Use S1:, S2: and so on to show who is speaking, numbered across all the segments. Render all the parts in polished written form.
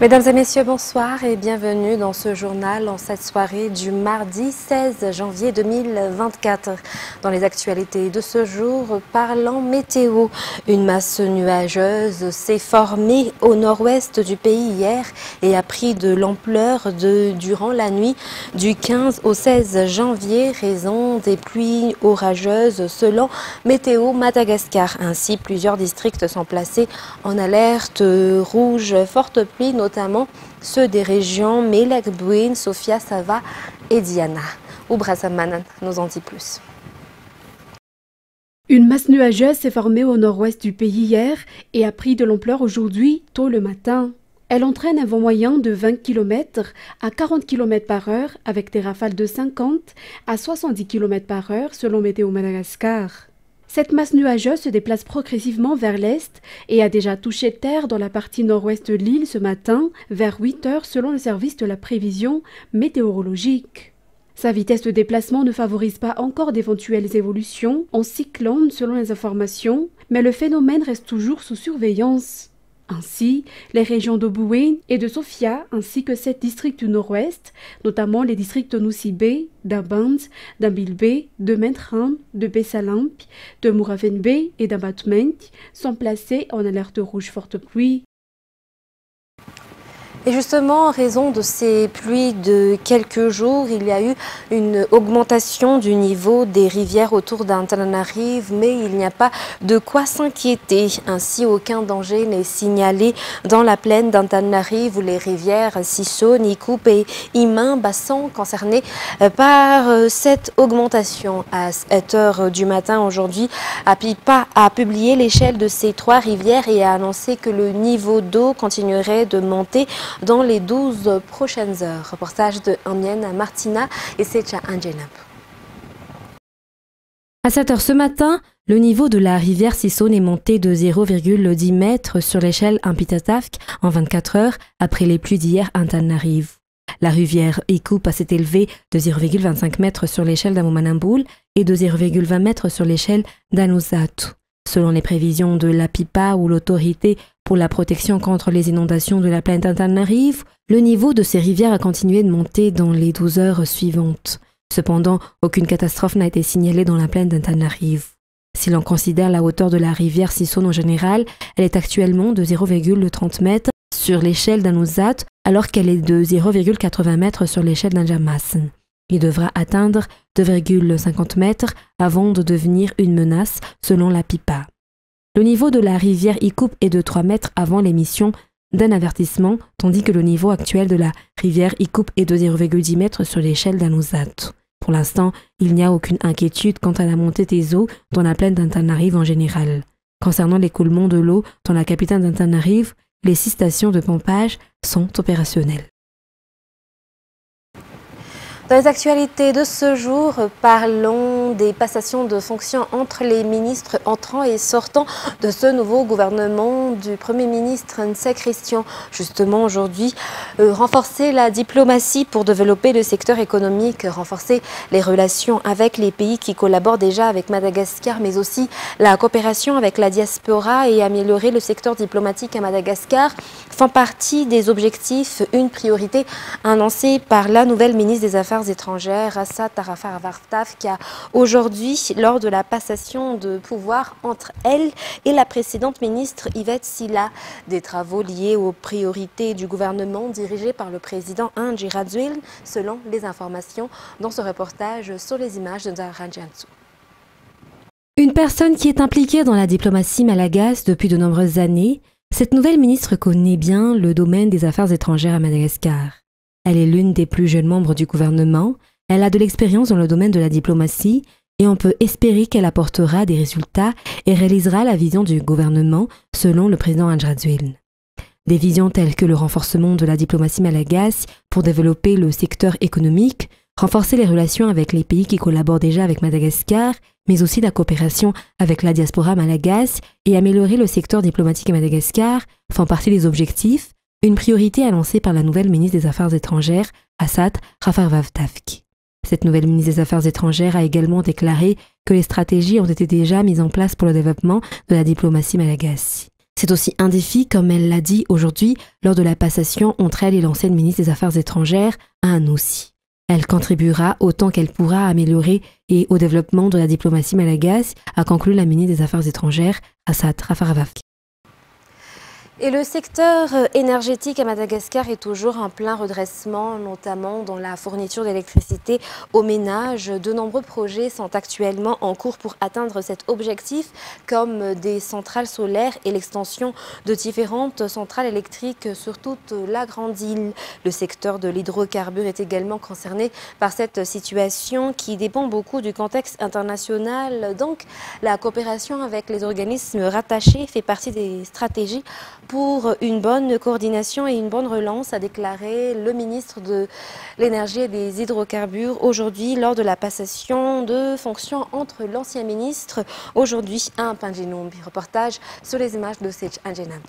S1: Mesdames et messieurs, bonsoir et bienvenue dans ce journal en cette soirée du mardi 16 janvier 2024. Dans les actualités de ce jour, parlant météo, une masse nuageuse s'est formée au nord-ouest du pays hier et a pris de l'ampleur durant la nuit du 15 au 16 janvier, raison des pluies orageuses selon Météo Madagascar. Ainsi, plusieurs districts sont placés en alerte rouge forte pluie, notamment ceux des régions Melek, Bouin, Sofia, Sava et Diana. Oubra Samanan nous en dit plus.
S2: Une masse nuageuse s'est formée au nord-ouest du pays hier et a pris de l'ampleur aujourd'hui, tôt le matin. Elle entraîne un vent moyen de 20 km à 40 km par heure avec des rafales de 50 à 70 km par heure selon Météo Madagascar. Cette masse nuageuse se déplace progressivement vers l'est et a déjà touché terre dans la partie nord-ouest de l'île ce matin vers 8 heures selon le service de la prévision météorologique. Sa vitesse de déplacement ne favorise pas encore d'éventuelles évolutions en cyclone selon les informations, mais le phénomène reste toujours sous surveillance. Ainsi, les régions de Bouin et de Sofia, ainsi que 7 districts du nord-ouest, notamment les districts de Nusibe, d'Aband, d'Ambilbe, de Mentran, de Bessalamp, de Mouravenbe et d'Abatment, sont placés en alerte rouge forte pluie.
S1: Et justement, en raison de ces pluies de quelques jours, il y a eu une augmentation du niveau des rivières autour d'Antananarive, mais il n'y a pas de quoi s'inquiéter. Ainsi, aucun danger n'est signalé dans la plaine d'Antananarive où les rivières Sisso, Nikup et Imimba sont concernées par cette augmentation. À 7 heures du matin aujourd'hui, Apipa a publié l'échelle de ces 3 rivières et a annoncé que le niveau d'eau continuerait de monter dans les 12 prochaines heures. Reportage de Amienne Martina et Secha Anjenab.
S3: À 7 heures ce matin, le niveau de la rivière Sisson est monté de 0,10 mètres sur l'échelle Impitatafk en 24 heures après les pluies d'hier à Antananarive. La rivière Ikup s'est élevée de 0,25 mètres sur l'échelle d'Amomanamboul et de 0,20 mètres sur l'échelle d'Anuzatu. Selon les prévisions de l'APIPA ou l'autorité pour la protection contre les inondations de la plaine d'Antananarive, le niveau de ces rivières a continué de monter dans les 12 heures suivantes. Cependant, aucune catastrophe n'a été signalée dans la plaine d'Antananarive. Si l'on considère la hauteur de la rivière Sisson en général, elle est actuellement de 0,30 mètres sur l'échelle d'Anuzat, alors qu'elle est de 0,80 mètres sur l'échelle d'Anjamasen. Il devra atteindre 2,50 mètres avant de devenir une menace, selon la PIPA. Le niveau de la rivière Ikup est de 3 mètres avant l'émission d'un avertissement, tandis que le niveau actuel de la rivière Ikup est de 0,10 mètres sur l'échelle d'Anuzat. Pour l'instant, il n'y a aucune inquiétude quant à la montée des eaux dans la plaine d'Antananarive en général. Concernant l'écoulement de l'eau dans la capitale d'Antananarive, les 6 stations de pompage sont opérationnelles.
S1: Dans les actualités de ce jour, parlons des passations de fonctions entre les ministres entrants et sortants de ce nouveau gouvernement du Premier ministre Nsé Christian. Justement aujourd'hui, renforcer la diplomatie pour développer le secteur économique, renforcer les relations avec les pays qui collaborent déjà avec Madagascar, mais aussi la coopération avec la diaspora et améliorer le secteur diplomatique à Madagascar font partie des objectifs, une priorité annoncée par la nouvelle ministre des Affaires étrangères, Assad Tarafar Vartaf, qui a aujourd'hui, lors de la passation de pouvoir entre elle et la précédente ministre Yvette Silla, des travaux liés aux priorités du gouvernement dirigé par le président Andry Rajoelina, selon les informations dans ce reportage sur les images de Zahra Djantsou.
S3: Une personne qui est impliquée dans la diplomatie malagasy depuis de nombreuses années, cette nouvelle ministre connaît bien le domaine des affaires étrangères à Madagascar. Elle est l'une des plus jeunes membres du gouvernement, elle a de l'expérience dans le domaine de la diplomatie et on peut espérer qu'elle apportera des résultats et réalisera la vision du gouvernement selon le président Andry Rajoelina. Des visions telles que le renforcement de la diplomatie malagasy pour développer le secteur économique, renforcer les relations avec les pays qui collaborent déjà avec Madagascar, mais aussi la coopération avec la diaspora malagasy et améliorer le secteur diplomatique à Madagascar font partie des objectifs, une priorité annoncée par la nouvelle ministre des Affaires étrangères, Assad Tarafar Vartaf. Cette nouvelle ministre des Affaires étrangères a également déclaré que les stratégies ont été déjà mises en place pour le développement de la diplomatie malagasy. C'est aussi un défi, comme elle l'a dit aujourd'hui, lors de la passation entre elle et l'ancienne ministre des Affaires étrangères, à Anoussi. Elle contribuera autant qu'elle pourra à améliorer et au développement de la diplomatie malagasy, a conclu la ministre des Affaires étrangères, Assat Rafaravavki.
S1: Et le secteur énergétique à Madagascar est toujours en plein redressement, notamment dans la fourniture d'électricité aux ménages. De nombreux projets sont actuellement en cours pour atteindre cet objectif, comme des centrales solaires et l'extension de différentes centrales électriques sur toute la grande île. Le secteur de l'hydrocarbure est également concerné par cette situation qui dépend beaucoup du contexte international. Donc, la coopération avec les organismes rattachés fait partie des stratégies pour une bonne coordination et une bonne relance, a déclaré le ministre de l'Énergie et des Hydrocarbures aujourd'hui lors de la passation de fonctions entre l'ancien ministre aujourd'hui à Mpanginoumbi. Reportage sur les images de Sech Angenab.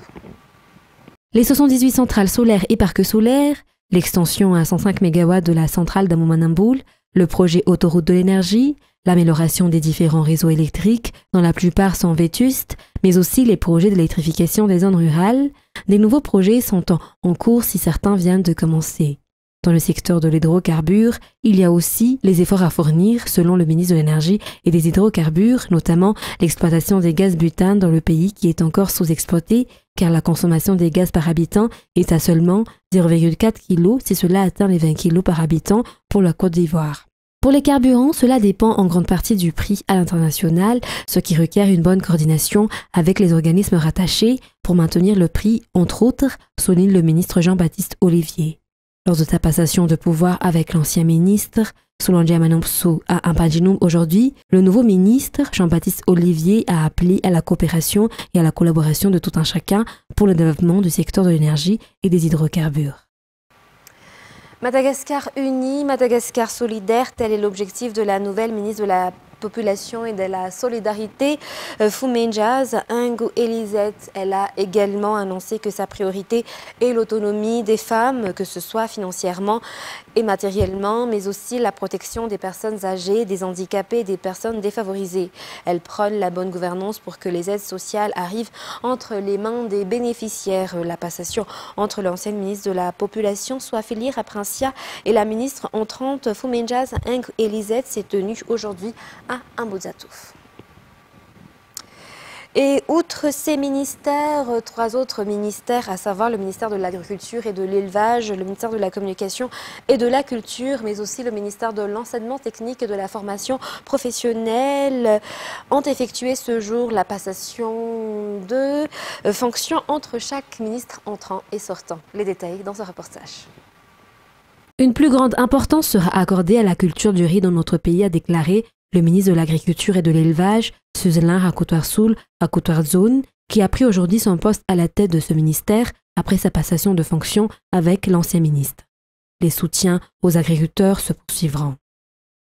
S3: Les 78 centrales solaires et parcs solaires, l'extension à 105 MW de la centrale d'Amomanamboul, le projet autoroute de l'énergie, l'amélioration des différents réseaux électriques, dont la plupart sont vétustes, mais aussi les projets d'électrification des zones rurales. Des nouveaux projets sont en cours si certains viennent de commencer. Dans le secteur de l'hydrocarbure, il y a aussi les efforts à fournir, selon le ministre de l'Énergie et des Hydrocarbures, notamment l'exploitation des gaz butane dans le pays qui est encore sous-exploité, car la consommation des gaz par habitant est à seulement 0,4 kg si cela atteint les 20 kg par habitant pour la Côte d'Ivoire. Pour les carburants, cela dépend en grande partie du prix à l'international, ce qui requiert une bonne coordination avec les organismes rattachés pour maintenir le prix, entre autres, souligne le ministre Jean-Baptiste Olivier. Lors de sa passation de pouvoir avec l'ancien ministre, Solange Amanompsou à Mpanginoum aujourd'hui, le nouveau ministre Jean-Baptiste Olivier a appelé à la coopération et à la collaboration de tout un chacun pour le développement du secteur de l'énergie et des hydrocarbures.
S1: Madagascar uni, Madagascar solidaire, tel est l'objectif de la nouvelle ministre de la Population et de la Solidarité, Phoumenjaz Ngou Elisette. Elle a également annoncé que sa priorité est l'autonomie des femmes, que ce soit financièrement et matériellement, mais aussi la protection des personnes âgées, des handicapés et des personnes défavorisées. Elle prône la bonne gouvernance pour que les aides sociales arrivent entre les mains des bénéficiaires. La passation entre l'ancienne ministre de la Population, Swafili Raprincia, et la ministre entrante Phoumenjaz Ngou Elisette s'est tenue aujourd'hui à Mbouzatouf. Et outre ces ministères, 3 autres ministères, à savoir le ministère de l'Agriculture et de l'Élevage, le ministère de la Communication et de la Culture, mais aussi le ministère de l'Enseignement technique et de la formation professionnelle, ont effectué ce jour la passation de fonctions entre chaque ministre entrant et sortant. Les détails dans ce reportage.
S3: Une plus grande importance sera accordée à la culture du riz dans notre pays, a déclaré le ministre de l'Agriculture et de l'Élevage, Suzlin Rakotwarsoul Rakotwarzone, qui a pris aujourd'hui son poste à la tête de ce ministère après sa passation de fonction avec l'ancien ministre. Les soutiens aux agriculteurs se poursuivront.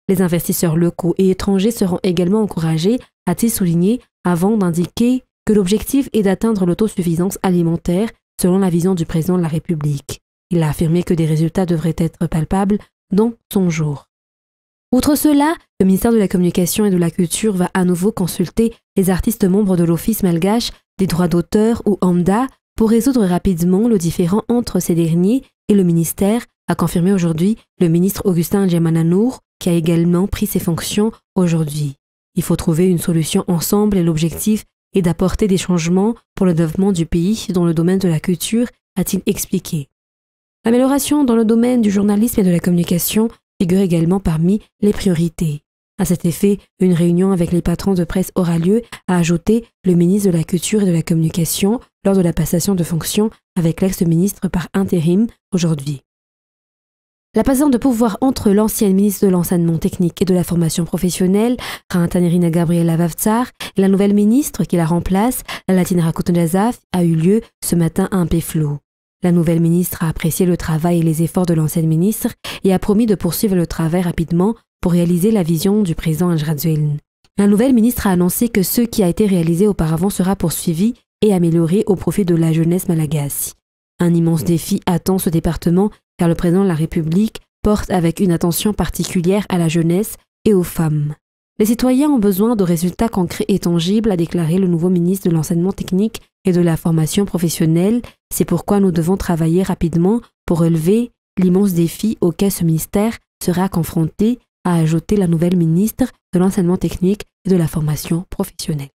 S3: Les investisseurs locaux et étrangers seront également encouragés, a-t-il souligné, avant d'indiquer que l'objectif est d'atteindre l'autosuffisance alimentaire selon la vision du président de la République. Il a affirmé que des résultats devraient être palpables dans son jour. Outre cela, le ministère de la Communication et de la Culture va à nouveau consulter les artistes membres de l'Office malgache des droits d'auteur ou OMDA pour résoudre rapidement le différend entre ces derniers et le ministère, a confirmé aujourd'hui le ministre Augustin Djemananour, qui a également pris ses fonctions aujourd'hui. Il faut trouver une solution ensemble et l'objectif est d'apporter des changements pour le développement du pays dans le domaine de la culture, a-t-il expliqué. L'amélioration dans le domaine du journalisme et de la communication figure également parmi les priorités. À cet effet, une réunion avec les patrons de presse aura lieu, a ajouté le ministre de la Culture et de la Communication lors de la passation de fonction avec l'ex-ministre par intérim aujourd'hui. La passation de pouvoir entre l'ancienne ministre de l'Enseignement technique et de la formation professionnelle, Rantanerina Gabriela Vavtsar, et la nouvelle ministre qui la remplace, la Latine Rakotonjazaf, a eu lieu ce matin à Mpeflo. La nouvelle ministre a apprécié le travail et les efforts de l'ancienne ministre et a promis de poursuivre le travail rapidement pour réaliser la vision du président Anjradzueln. La nouvelle ministre a annoncé que ce qui a été réalisé auparavant sera poursuivi et amélioré au profit de la jeunesse malagasy. Un immense défi attend ce département car le président de la République porte avec une attention particulière à la jeunesse et aux femmes. Les citoyens ont besoin de résultats concrets et tangibles, a déclaré le nouveau ministre de l'Enseignement technique et de la formation professionnelle. C'est pourquoi nous devons travailler rapidement pour relever l'immense défi auquel ce ministère sera confronté, a ajouté la nouvelle ministre de l'Enseignement technique et de la formation professionnelle.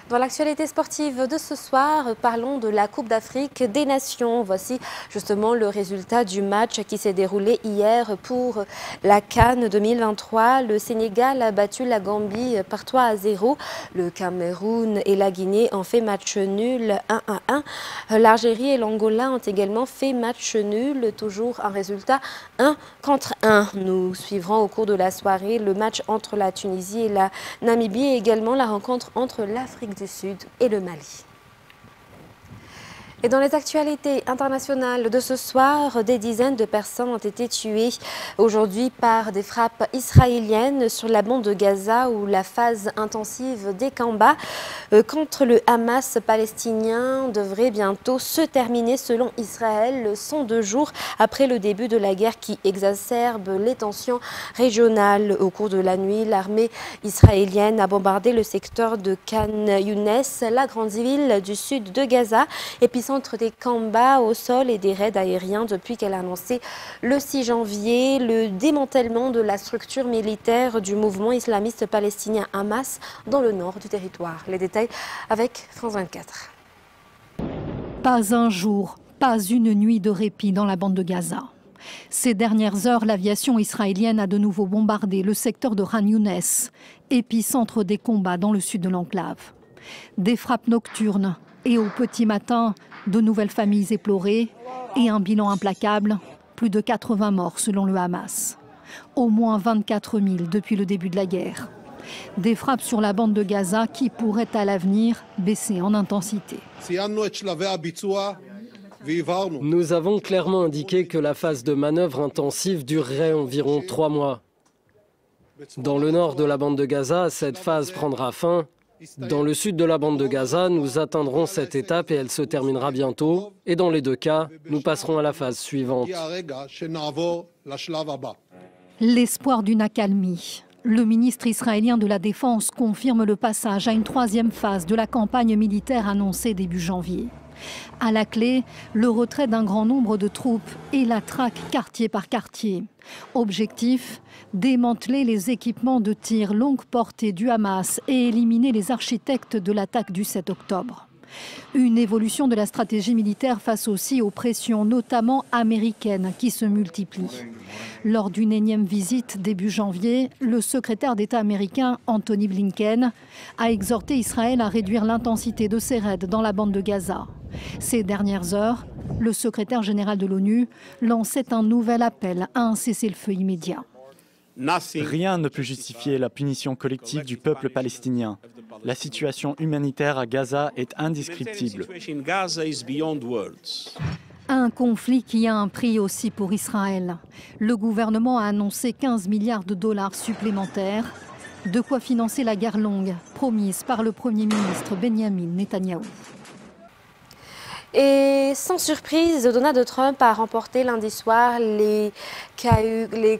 S1: Dans l'actualité sportive de ce soir, parlons de la Coupe d'Afrique des Nations. Voici justement le résultat du match qui s'est déroulé hier pour la CAN 2023. Le Sénégal a battu la Gambie par 3-0. Le Cameroun et la Guinée ont fait match nul 1-1. L'Algérie et l'Angola ont également fait match nul, toujours un résultat 1-1. Nous suivrons au cours de la soirée le match entre la Tunisie et la Namibie et également la rencontre entre l'Afrique du Sud et le Mali. Et dans les actualités internationales de ce soir, des dizaines de personnes ont été tuées aujourd'hui par des frappes israéliennes sur la bande de Gaza où la phase intensive des combats contre le Hamas palestinien devrait bientôt se terminer selon Israël, 102 jours après le début de la guerre qui exacerbe les tensions régionales. Au cours de la nuit, l'armée israélienne a bombardé le secteur de Khan Younes, la grande ville du sud de Gaza, épicentre des combats au sol et des raids aériens depuis qu'elle a annoncé le 6 janvier le démantèlement de la structure militaire du mouvement islamiste palestinien Hamas dans le nord du territoire. Les détails avec France 24.
S4: Pas un jour, pas une nuit de répit dans la bande de Gaza. Ces dernières heures, l'aviation israélienne a de nouveau bombardé le secteur de Khan Younes, épicentre des combats dans le sud de l'enclave. Des frappes nocturnes et au petit matin, de nouvelles familles éplorées et un bilan implacable, plus de 80 morts selon le Hamas. Au moins 24 000 depuis le début de la guerre. Des frappes sur la bande de Gaza qui pourraient à l'avenir baisser en intensité.
S5: Nous avons clairement indiqué que la phase de manœuvre intensive durerait environ 3 mois. Dans le nord de la bande de Gaza, cette phase prendra fin. Dans le sud de la bande de Gaza, nous atteindrons cette étape et elle se terminera bientôt. Et dans les deux cas, nous passerons à la phase suivante.
S4: L'espoir d'une accalmie. Le ministre israélien de la Défense confirme le passage à une troisième phase de la campagne militaire annoncée début janvier. À la clé, le retrait d'un grand nombre de troupes et la traque quartier par quartier. Objectif, démanteler les équipements de tir longue portée du Hamas et éliminer les architectes de l'attaque du 7 octobre. Une évolution de la stratégie militaire face aussi aux pressions, notamment américaines, qui se multiplient. Lors d'une énième visite début janvier, le secrétaire d'État américain Anthony Blinken a exhorté Israël à réduire l'intensité de ses raids dans la bande de Gaza. Ces dernières heures, le secrétaire général de l'ONU lançait un nouvel appel à un cessez-le-feu immédiat.
S6: Rien ne peut justifier la punition collective du peuple palestinien. La situation humanitaire à Gaza est indescriptible.
S4: Un conflit qui a un prix aussi pour Israël. Le gouvernement a annoncé 15 milliards de dollars supplémentaires, de quoi financer la guerre longue promise par le Premier ministre Benjamin Netanyahou.
S1: Et sans surprise, Donald Trump a remporté lundi soir les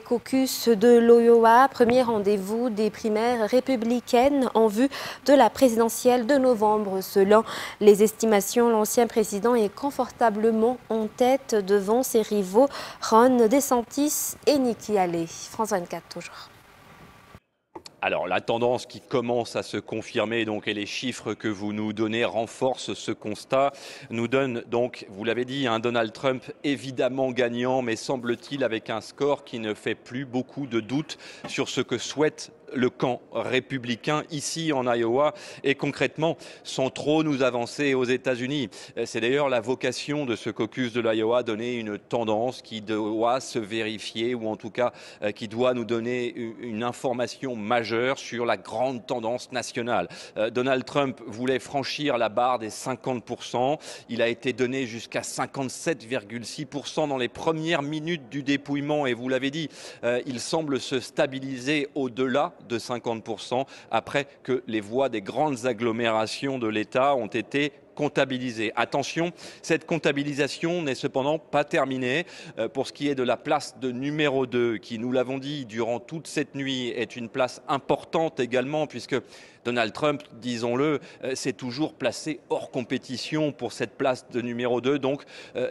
S1: caucus de l'Iowa, premier rendez-vous des primaires républicaines en vue de la présidentielle de novembre. Selon les estimations, l'ancien président est confortablement en tête devant ses rivaux Ron DeSantis et Nikki Haley. France 24 toujours.
S7: Alors la tendance qui commence à se confirmer donc, et les chiffres que vous nous donnez renforcent ce constat, nous donnent donc, vous l'avez dit, un Donald Trump évidemment gagnant, mais semble-t-il avec un score qui ne fait plus beaucoup de doute sur ce que souhaite le camp républicain ici en Iowa et concrètement sans trop nous avancer aux États-Unis. C'est d'ailleurs la vocation de ce caucus de l'Iowa, donner une tendance qui doit se vérifier ou en tout cas qui doit nous donner une information majeure sur la grande tendance nationale. Donald Trump voulait franchir la barre des 50%. Il a été donné jusqu'à 57,6% dans les premières minutes du dépouillement et vous l'avez dit, il semble se stabiliser au-delà de 50% après que les voix des grandes agglomérations de l'État ont été comptabilisés. Attention, cette comptabilisation n'est cependant pas terminée. Pour ce qui est de la place de numéro 2, qui, nous l'avons dit, durant toute cette nuit, est une place importante également, puisque Donald Trump, disons-le, s'est toujours placé hors compétition pour cette place de numéro 2. Donc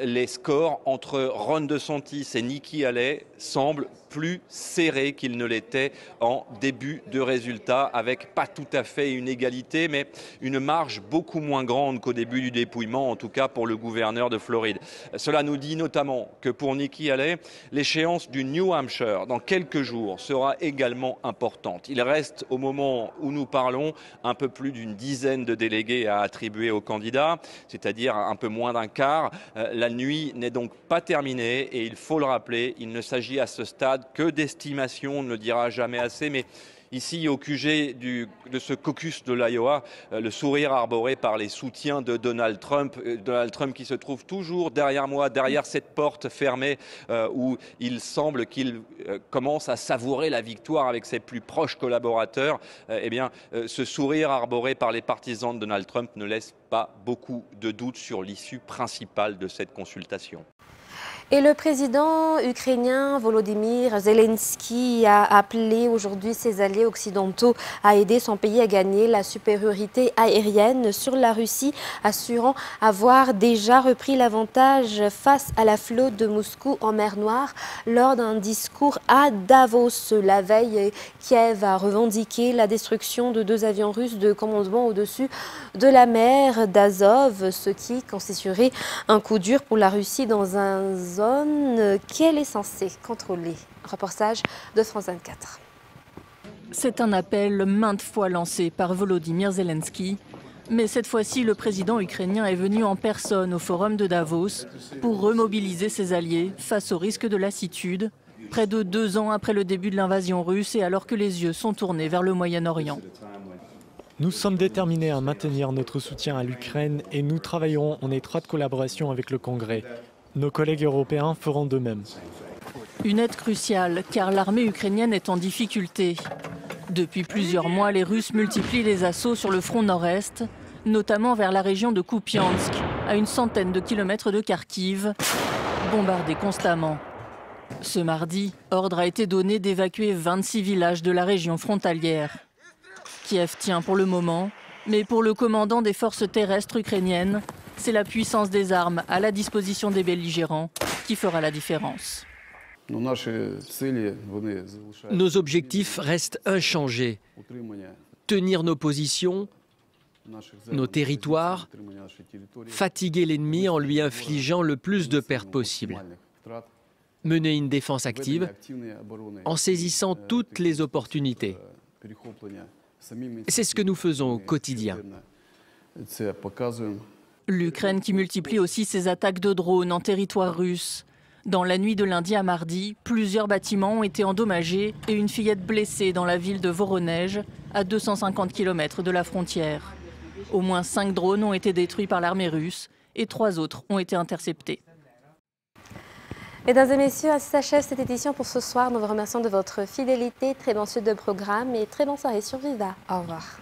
S7: les scores entre Ron DeSantis et Nikki Haley semblent plus serrés qu'ils ne l'étaient en début de résultat, avec pas tout à fait une égalité, mais une marge beaucoup moins grande qu'au début du dépouillement, en tout cas pour le gouverneur de Floride. Cela nous dit notamment que pour Nikki Haley, l'échéance du New Hampshire dans quelques jours sera également importante. Il reste, au moment où nous parlons, un peu plus d'une dizaine de délégués à attribuer aux candidats, c'est-à-dire un peu moins d'un quart. La nuit n'est donc pas terminée et il faut le rappeler, il ne s'agit à ce stade que d'estimation, on ne le dira jamais assez, mais ici, au QG de ce caucus de l'Iowa, le sourire arboré par les soutiens de Donald Trump qui se trouve toujours derrière moi, derrière cette porte fermée où il semble qu'il commence à savourer la victoire avec ses plus proches collaborateurs. Eh bien, ce sourire arboré par les partisans de Donald Trump ne laisse pas beaucoup de doutes sur l'issue principale de cette consultation.
S1: Et le président ukrainien Volodymyr Zelensky a appelé aujourd'hui ses alliés occidentaux à aider son pays à gagner la supériorité aérienne sur la Russie, assurant avoir déjà repris l'avantage face à la flotte de Moscou en mer Noire lors d'un discours à Davos. La veille, Kiev a revendiqué la destruction de 2 avions russes de commandement au-dessus de la mer d'Azov, ce qui constituerait un coup dur pour la Russie dans un zone qu'elle est censée contrôler. Reportage de France 24.
S8: C'est un appel maintes fois lancé par Volodymyr Zelensky. Mais cette fois-ci, le président ukrainien est venu en personne au forum de Davos pour remobiliser ses alliés face au risque de lassitude, près de 2 ans après le début de l'invasion russe et alors que les yeux sont tournés vers le Moyen-Orient.
S6: Nous sommes déterminés à maintenir notre soutien à l'Ukraine et nous travaillerons en étroite collaboration avec le Congrès. Nos collègues européens feront de même.
S8: Une aide cruciale, car l'armée ukrainienne est en difficulté. Depuis plusieurs mois, les Russes multiplient les assauts sur le front nord-est, notamment vers la région de Kupiansk, à une centaine de kilomètres de Kharkiv, bombardée constamment. Ce mardi, ordre a été donné d'évacuer 26 villages de la région frontalière. Kiev tient pour le moment, mais pour le commandant des forces terrestres ukrainiennes, c'est la puissance des armes à la disposition des belligérants qui fera la différence.
S9: Nos objectifs restent inchangés. Tenir nos positions, nos territoires, fatiguer l'ennemi en lui infligeant le plus de pertes possible. Mener une défense active en saisissant toutes les opportunités. C'est ce que nous faisons au quotidien.
S8: L'Ukraine qui multiplie aussi ses attaques de drones en territoire russe. Dans la nuit de lundi à mardi, plusieurs bâtiments ont été endommagés et une fillette blessée dans la ville de Voronej, à 250 km de la frontière. Au moins 5 drones ont été détruits par l'armée russe et 3 autres ont été interceptés.
S1: Mesdames et messieurs, ainsi s'achève cette édition pour ce soir. Nous vous remercions de votre fidélité. Très bonne suite de programme et très bonne soirée sur Viva. Au revoir.